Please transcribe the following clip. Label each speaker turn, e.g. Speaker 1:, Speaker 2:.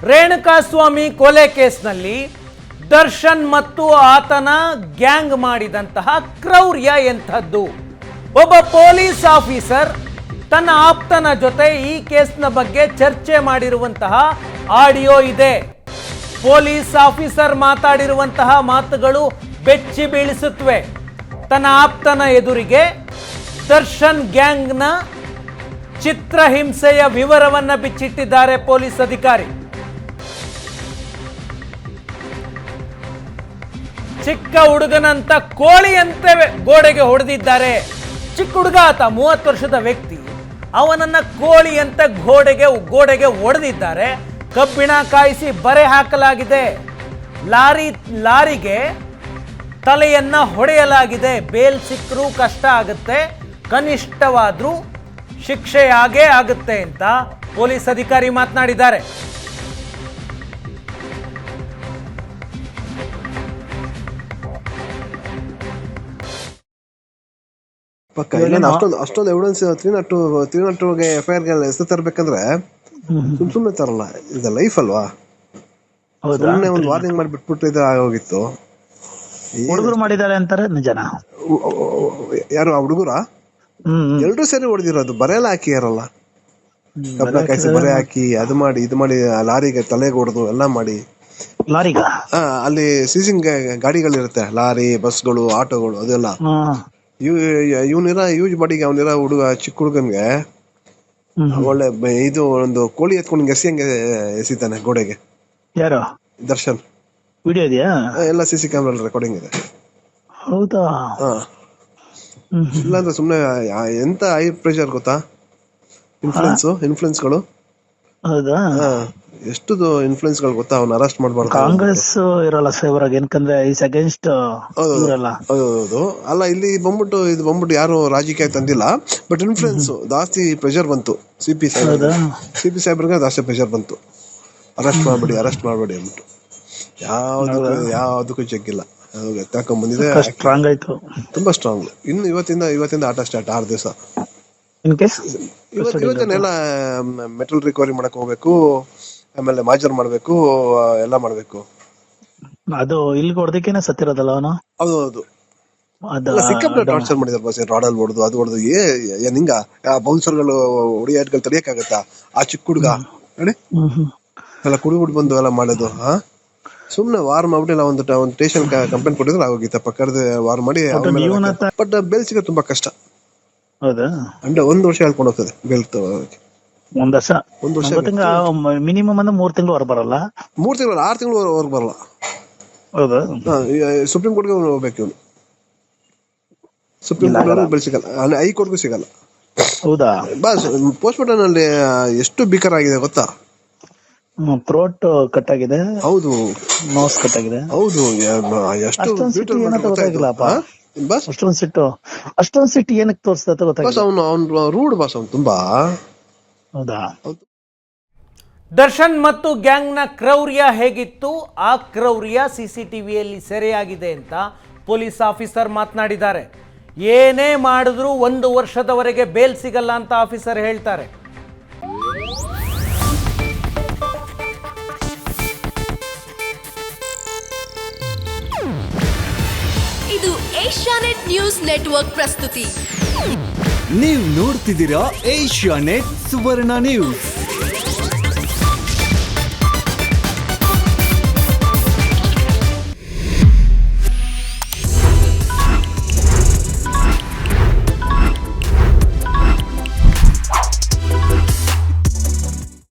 Speaker 1: ರೇಣುಕಾಸ್ವಾಮಿ ಕೊಲೆ ಕೇಸ್ನಲ್ಲಿ ದರ್ಶನ್ ಮತ್ತು ಆತನ ಗ್ಯಾಂಗ್ ಮಾಡಿದಂತಹ ಕ್ರೌರ್ಯ ಎಂಥದ್ದು. ಒಬ್ಬ ಪೊಲೀಸ್ ಆಫೀಸರ್ ತನ್ನ ಆಪ್ತನ ಜೊತೆ ಈ ಕೇಸ್ನ ಬಗ್ಗೆ ಚರ್ಚೆ ಮಾಡಿರುವಂತಹ ಆಡಿಯೋ ಇದೆ. ಪೊಲೀಸ್ ಆಫೀಸರ್ ಮಾತಾಡಿರುವಂತಹ ಮಾತುಗಳು ಬೆಚ್ಚಿ ಬೀಳಿಸುತ್ತವೆ. ತನ್ನ ಆಪ್ತನ ಎದುರಿಗೆ ದರ್ಶನ್ ಗ್ಯಾಂಗ್ನ ಚಿತ್ರಹಿಂಸೆಯ ವಿವರವನ್ನ ಬಿಚ್ಚಿಟ್ಟಿದ್ದಾರೆ ಪೊಲೀಸ್ ಅಧಿಕಾರಿ. ಚಿಕ್ಕ ಹುಡುಗನಂತ ಕೋಳಿಯಂತೆ ಗೋಡೆಗೆ ಹೊಡೆದಿದ್ದಾರೆ. ಚಿಕ್ಕ ಹುಡುಗ ಆತ, 30 ವರ್ಷದ ವ್ಯಕ್ತಿ, ಅವನನ್ನ ಕೋಳಿಯಂತೆ ಗೋಡೆಗೆ ಹೊಡೆದಿದ್ದಾರೆ. ಕಬ್ಬಿಣ ಕಾಯಿಸಿ ಬರೆ ಹಾಕಲಾಗಿದೆ. ಲಾರಿಗೆ ತಲೆಯನ್ನ ಹೊಡೆಯಲಾಗಿದೆ. ಬೇಲ್ ಸಿಕ್ಕರೂ ಕಷ್ಟ ಆಗುತ್ತೆ, ಕನಿಷ್ಠವಾದ್ರೂ ಶಿಕ್ಷೆಯಾಗೇ ಆಗುತ್ತೆ ಅಂತ ಪೊಲೀಸ್ ಅಧಿಕಾರಿ ಮಾತನಾಡಿದ್ದಾರೆ.
Speaker 2: ಅಷ್ಟೊಂದು ಎವಿಡೆನ್ಸ್ 302 FIR ಹೆಸರು ತರಬೇಕಂದ್ರೆ ಸುಮ್ನೆ ತರಲ್ಲ. ಇದು ಲೈಫ್ ಅಲ್ವಾ, ಸುಮ್ನೆ ಒಂದು ವಾರ್ನಿಂಗ್ ಮಾಡಿ ಬಿಟ್ಬಿಟ್ಟು ಇದು ಆಗೋಗಿತ್ತು.
Speaker 3: ಹುಡುಗರು ಮಾಡಿದ್ದಾರೆ ಅಂತಾರೆ, ನಿಜನಾ?
Speaker 2: ಯಾರು ಆ ಹುಡುಗರ? ಎಲ್ರೂ ಸೇರಿ ಹೊಡೆದಿರೋದು. ಬರೆಯಲ್ಲ ಹಾಕಿಯಾರಲ್ಲ, ಕಬ್ಬಣ ಕಾಯಿಸಿ ಬರೆ ಹಾಕಿ ಅದು ಮಾಡಿ ಇದು ಮಾಡಿ, ಲಾರಿಗೆ ತಲೆಗೆ ಹೊಡೆದು ಎಲ್ಲ ಮಾಡಿ.
Speaker 3: ಲಾರಿಗ
Speaker 2: ಅಲ್ಲಿ ಸೀಸಿಂಗ್ ಗಾಡಿಗಳಿರುತ್ತೆ, ಲಾರಿ, ಬಸ್ಗಳು, ಆಟೋಗಳು, ಅದೆಲ್ಲ ಇವನಿರ ಯೂಸ್ ಬಾಡಿಗೆ ಅವನಿರ ಹುಡುಗ, ಚಿಕ್ಕ ಹುಡುಗನ್ಗೆ ಒಳ್ಳೆ ಇದು ಒಂದು ಕೋಳಿ ಎತ್ಕೊಂಡು ಎಸಿಯಂಗೆ ಎಸಿತಾನೆ ಗೋಡೆಗೆ.
Speaker 3: ಯಾರು?
Speaker 2: ದರ್ಶನ್.
Speaker 3: ವಿಡಿಯೋ ಇದೆಯಾ? ಎಲ್ಲ
Speaker 2: CC ಕ್ಯಾಮೆರಾ ರೆಕಾರ್ಡಿಂಗ್ ಇದೆ.
Speaker 3: ಹೌದಾ?
Speaker 2: ಇಲ್ಲಾಂದ್ರೆ ಸುಮ್ನೆ ಎಂತ ಹೈ ಪ್ರೆಷರ್ ಗೊತ್ತಾ, ಇನ್ಫ್ಲುಯೆನ್ಸ್ಗಳು.
Speaker 3: ಹೌದಾ?
Speaker 2: ಎಷ್ಟು ಇನ್ಫ್ಲುಯೆನ್ಸ್ ಗಳು ಗೊತ್ತಾ, ಅವ್ನ ಅರೆಸ್ಟ್ ಮಾಡ್ಬಾರ್ದು.
Speaker 3: ಕಾಂಗ್ರೆಸ್ ಇರಲ್ಲ ಫೇವರ್ ಆಗಿ, ಏನಕಂದ್ರೆ ಈಸ್ ಅಗೇನ್ಸ್ಟ್ ಇರಲ್ಲ.
Speaker 2: ಹೌದು. ಅಲ್ಲ, ಇಲ್ಲಿ ಬಂದ್ಬಿಟ್ಟು ಯಾರು ರಾಜಕೀಯ ತಂದಿಲ್ಲ, ಬಟ್ ಇನ್ಫ್ಲುಯೆನ್ಸ್ ಜಾಸ್ತಿ ಪ್ರೆಷರ್ ಬಂತು. CP ಸಾಹೇಬ್ರಿಗೆ ಜಾಸ್ತಿ ಪ್ರೆಷರ್ ಬಂತು, ಅರೆಸ್ಟ್ ಮಾಡ್ಬೇಡಿ ಅಂದ್ಬಿಟ್ಟು. ಯಾವ್ದಕ್ಕೂ ಜಗ್ಗಿಲ್ಲ, ಎತ್ತಾಕೊಂಡ್ ಬಂದಿದೆ.
Speaker 3: ಸ್ಟ್ರಾಂಗ್ ಆಯ್ತು,
Speaker 2: ತುಂಬಾ ಸ್ಟ್ರಾಂಗ್. ಇನ್ನು ಇವತ್ತಿಂದ ಆಟ ಸ್ಟಾರ್ಟ್. 6 ದಿವಸ ಇವತ್ತೇನೆಲ್ಲ ಮೆಟಲ್ ರಿಕವರಿ ಮಾಡಕ್ ಹೋಗ್ಬೇಕು, ಆಮೇಲೆ ಮಾಜರ್ ಮಾಡ್ಬೇಕು, ಎಲ್ಲ ಮಾಡ್ಬೇಕು.
Speaker 3: ಅದು ಇಲ್ಲಿ ಹೊಡೆದಕ್ಕೇನೆ ಸತ್ತಿರೋದಲ್ಲ ಅವನು.
Speaker 2: ಹೌದು. ಸಿಕ್ಕಾಪಟ್ಟೆ ಟಾರ್ಚರ್ ಮಾಡಿದಾರೆ ಬಾಸ್. ರಾಡಲ್ಲಿ ಹೊಡೆದು ಅದು ಹೊಡೆದು ಹಿಂಗ ಬೌನ್ಸರ್ಗಳು ಹೊಡಿಯಾಟ್ಗಳು ತಡಿಯಕ್ಕಾಗತ್ತಾ? ಆ ಚಿಕ್ಕ ಹುಡುಗ ನೋಡಿ ಎಲ್ಲ ಕುಡಿಬಿಟ್ಟು ಬಂದು ಎಲ್ಲ ಮಾಡೋದು. ಸುಮ್ನೆ ವಾರ್ ಮಾಡ್ಬಿಟ್ಟಿಲ್ಲ, ಒಂದು ಸ್ಟೇಷನ್ ಕಂಪ್ಲೇಂಟ್ ಕೊಟ್ಟಿದ್ರೆ ಆಗೋಗಿತ್ತಪ್ಪ. ಕರೆದು ವಾರ್ ಮಾಡಿ. ಬಟ್ ಬೇಲ್ ಸಿಗೋದು ತುಂಬಾ ಕಷ್ಟ.
Speaker 3: ಹೌದಾ?
Speaker 2: 1 ವರ್ಷ ಹೇಳ್ಕೊಂಡು ಹೋಗ್ತದೆ ಬೇಲ್.
Speaker 3: ಒಂದ್ ವರ್ಷ ಮಿನಿಮಮ್ ಅಂದ್ರೆ 3 ತಿಂಗಳು ಹೊರ ಬರಲ್ಲ.
Speaker 2: 3 ತಿಂಗಳು 6 ತಿಂಗಳು ಹೊರಗೆ ಬರಲ್ಲ.
Speaker 3: ಹೌದಾ?
Speaker 2: ಸುಪ್ರೀಂ ಕೋರ್ಟ್ಗೆ ಹೋಗ್ಬೇಕು ಇವನು. ಸುಪ್ರೀಂ ಕೋರ್ಟ್ ಬೆಲ್ ಸಿಗಲ್ಲ, ಹೈಕೋರ್ಟ್ಗೂ ಸಿಗಲ್ಲ.
Speaker 3: ಹೌದಾ?
Speaker 2: ಬಾಸ್, ಪೋಸ್ಟ್ ಮಾರ್ಟಮ್ ಅಲ್ಲಿ ಎಷ್ಟು ಭೀಕರ ಆಗಿದೆ ಗೊತ್ತಾ?
Speaker 3: ಥ್ರೋಟ್ ಕಟ್ ಆಗಿದೆ.
Speaker 2: ಹೌದು.
Speaker 3: ನೋಸ್ ಕಟ್ ಆಗಿದೆ.
Speaker 2: ಹೌದು. ಎಷ್ಟು
Speaker 3: ಅಷ್ಟೊಂದು ಸಿಟ್ಟು ಏನಕ್ಕೆ ತೋರಿಸ್ತಾ ಗೊತ್ತಾಗಿಲ್ಲ.
Speaker 2: ಅವ್ನು ರೂಡ್ ಬಾಸ್, ಅವ್ನು ತುಂಬಾ.
Speaker 3: ಹೌದಾ?
Speaker 1: ದರ್ಶನ್ ಮತ್ತು ಗ್ಯಾಂಗ್ನ ಕ್ರೌರ್ಯ ಹೇಗಿತ್ತು, ಆ ಕ್ರೌರ್ಯ CCTVಯಲ್ಲಿ ಸೆರೆಯಾಗಿದೆ ಅಂತ ಪೊಲೀಸ್ ಆಫೀಸರ್ ಮಾತನಾಡಿದ್ದಾರೆ. ಏನೇ ಮಾಡಿದ್ರೂ 1 ವರ್ಷದವರೆಗೆ ಬೇಲ್ ಸಿಗಲ್ಲ ಅಂತ ಆಫೀಸರ್ ಹೇಳ್ತಾರೆ.
Speaker 4: ಇದು ಏಷ್ಯಾನೆಟ್ ನ್ಯೂಸ್ ನೆಟ್ವರ್ಕ್ ಪ್ರಸ್ತುತಿ.
Speaker 5: ನೀವು ನೋಡ್ತಿದ್ದೀರಾ ಏಷ್ಯಾನೆಟ್ ಸುವರ್ಣ ನ್ಯೂಸ್.